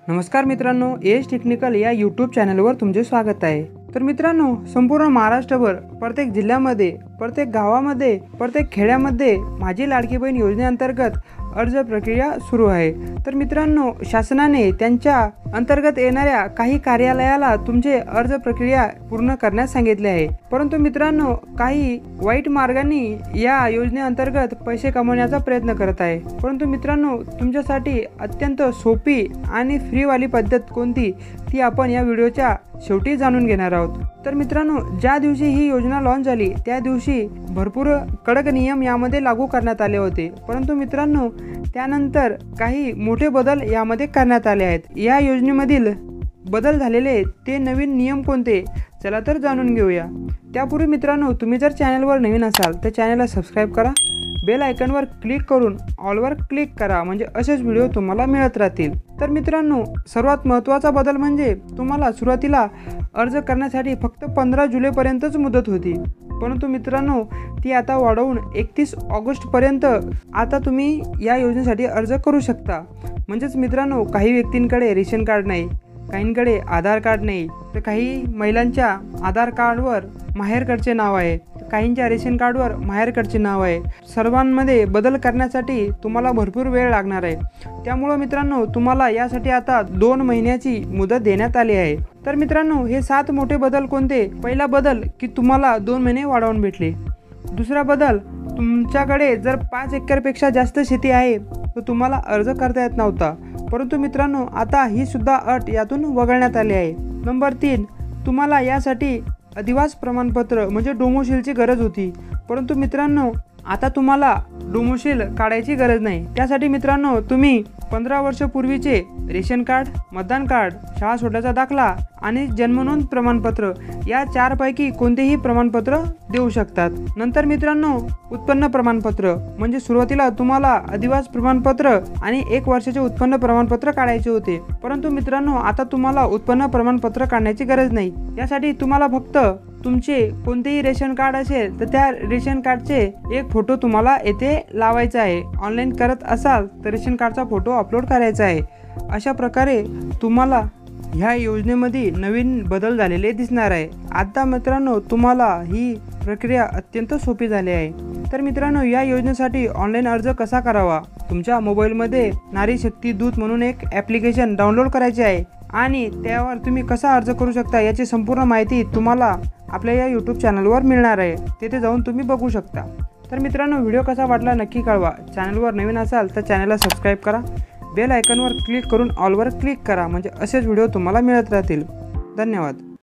नमस्कार मित्रांनो, age technical या यूट्यूब चॅनलवर तुमचे स्वागत आहे। तर मित्रांनो, संपूर्ण महाराष्ट्रभर प्रत्येक जिल्ह्यामध्ये, प्रत्येक गावामध्ये, प्रत्येक खेड्यामध्ये माझी लाडकी बहीण योजनेअंतर्गत अर्ज प्रक्रिया सुरू आहे। तर मित्रांनो, शासनाने त्यांच्या अंतर्गत येणाऱ्या काही कार्यालयाला तुमचे अर्ज प्रक्रिया पूर्ण करण्यास सांगितले आहे। परंतु मित्रांनो, काही वाईट मार्गांनी या योजनेअंतर्गत पैसे कमवण्याचा प्रयत्न करत आहे। परंतु मित्रांनो, तुमच्यासाठी अत्यंत सोपी आणि फ्रीवाली पद्धत कोणती ती आपण या व्हिडिओच्या शेवटी जाणून घेणार आहोत। तर मित्रांनो, ज्या दिवशी ही योजना लॉन्च झाली त्या दिवशी भरपूर कडक नियम यामध्ये लागू करण्यात आले होते। परंतु मित्रांनो, त्यानंतर काही मोठे बदल यामध्ये करण्यात आले आहेत। या योजनेमधील बदल झालेले ते नवीन नियम कोणते, चला तर जाणून घेऊया। त्यापूर्वी मित्रांनो, तुम्ही जर चॅनलवर नवीन असाल तर चॅनलला सबस्क्राईब करा, बेल आयकॉनवर क्लिक करून ऑलवर क्लिक करा, म्हणजे असेच व्हिडिओ तुम्हाला मिळत राहतील। तर मित्रांनो, सर्वात महत्त्वाचा बदल म्हणजे तुम्हाला सुरुवातीला अर्ज करण्यासाठी फक्त 15 जुलैपर्यंतच मुदत होती, परंतु मित्रांनो ती आता वाढवून 31 ऑगस्टपर्यंत आता तुम्ही या योजनेसाठी अर्ज करू शकता। म्हणजेच मित्रांनो, काही व्यक्तींकडे रेशन कार्ड नाही, काहींकडे आधार कार्ड नाही, तर काही महिलांच्या आधार कार्डवर माहेरकडचे नाव आहे, काहींच्या रेशन कार्डवर माहेरकडचे नाव आहे। सर्वांमध्ये बदल करण्यासाठी तुम्हाला भरपूर वेळ लागणार आहे। त्यामुळे मित्रांनो, तुम्हाला यासाठी आता 2 महिन्याची मुदत देण्यात आली आहे। तर मित्रांनो, हे 7 मोठे बदल कोणते? पहिला बदल की तुम्हाला 2 महिने वाढवून भेटले। दुसरा बदल, तुमच्याकडे जर 5 एकरपेक्षा जास्त शेती आहे तर तुम्हाला अर्ज करता येत नव्हता, परंतु मित्रांनो आता ही सुद्धा अट यातून वगळण्यात आली आहे। नंबर 3, तुम्हाला यासाठी अधिवास प्रमाणपत्र म्हणजे डोमोशिलची गरज होती, परंतु मित्रांनो आता तुम्हाला डोमोशिल काढायची गरज नाही। त्यासाठी मित्रांनो तुम्ही 15 वर्षापूर्वीचे रेशन कार्ड, मतदान कार्ड, शाळा सोडल्याचा दाखला आणि जन्मनोंद प्रमाणपत्र या 4 पैकी कोणतेही प्रमाणपत्र देऊ शकतात। नंतर मित्रांनो, उत्पन्न प्रमाणपत्र म्हणजे सुरुवातीला तुम्हाला अधिवास प्रमाणपत्र आणि 1 वर्षाचे उत्पन्न प्रमाणपत्र काढायचे होते, परंतु मित्रांनो आता तुम्हाला उत्पन्न प्रमाणपत्र काढण्याची गरज नाही। यासाठी तुम्हाला फक्त तुमचे कोणतेही रेशन कार्ड असेल तर त्या रेशन कार्डचे एक फोटो तुम्हाला येथे लावायचा आहे। ऑनलाईन करत असाल तर रेशन कार्डचा फोटो अपलोड करायचा आहे। अशा प्रकारे तुम्हाला ह्या योजनेमध्ये नवीन बदल झालेले दिसणार आहे। आता मित्रांनो तुम्हाला ही प्रक्रिया अत्यंत सोपी झाली आहे। तर मित्रांनो, या योजनेसाठी ऑनलाईन अर्ज कसा करावा? तुमच्या मोबाईलमध्ये नारी शक्ती दूत म्हणून एक ॲप्लिकेशन डाउनलोड करायचे आहे आणि त्यावर तुम्ही कसा अर्ज करू शकता याची संपूर्ण माहिती तुम्हाला आपल्या या यूट्यूब चॅनलवर मिळणार आहे, तेथे जाऊन तुम्ही बघू शकता। तर मित्रांनो, व्हिडिओ कसा वाटला नक्की कळवा। चॅनलवर नवीन असाल तर चॅनलला सबस्क्राईब करा, बेल आयकॉनवर क्लिक करून ऑलवर क्लिक करा, म्हणजे असेच व्हिडिओ तुम्हाला मिळत राहतील। धन्यवाद।